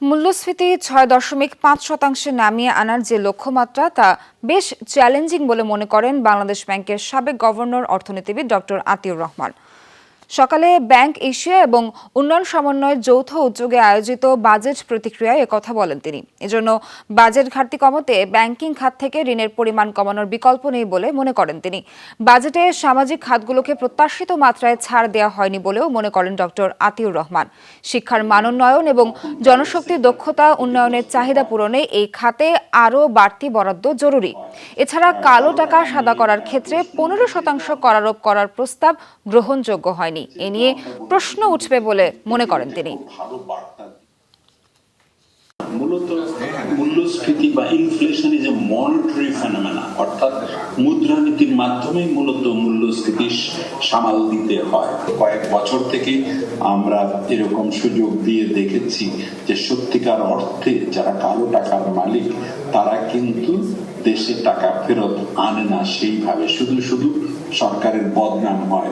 মূল্যস্ফীতি ৬.৫% নামিয়ে আনার যে লক্ষ্যমাত্রা তা বেশ চ্যালেঞ্জিং বলে মনে করেন বাংলাদেশ ব্যাংকের সাবেক গভর্নর অর্থনীতিবিদ ডক্টর আতিউর রহমান। সকালে ব্যাংক এশিয়া এবং উন্নয়ন সমন্বয়ের যৌথ উদ্যোগে আয়োজিত বাজেট প্রতিক্রিয়ায় একথা বলেন তিনি। এজন্য বাজেট ঘাটতি কমাতে ব্যাংকিং খাত থেকে ঋণের পরিমাণ কমানোর বিকল্প নেই বলে মনে করেন তিনি। বাজেটে সামাজিক খাতগুলোকে প্রত্যাশিত মাত্রায় ছাড় দেওয়া হয়নি বলেও মনে করেন ডক্টর আতিউর রহমান। শিক্ষার মানোন্নয়ন এবং জনশক্তির দক্ষতা উন্নয়নের চাহিদা পূরণে এই খাতে আরও বাড়তি বরাদ্দ জরুরি। এছাড়া কালো টাকা সাদা করার ক্ষেত্রে 15% করারোপ করার প্রস্তাব গ্রহণযোগ্য হয়নি। এ নিয়ে প্রশ্ন উঠবে বলে মনে করেন তিনি। মূলত মূল্যস্ফীতি বা inflation is a monetary phenomena, অর্থাৎ মুদ্রানীতির মাধ্যমে মূলত মূল্যস্ফীতি সামাল দিতে হয়। কয়েক বছর থেকে আমরা এরকম সুযোগ দিয়ে দেখেছি যে সত্যিকার অর্থে যারা কালো টাকার মালিক তারা কিন্তু দেশে টাকা ফেরত আনে না সেইভাবে, শুধু সরকারের বদনাম হয়।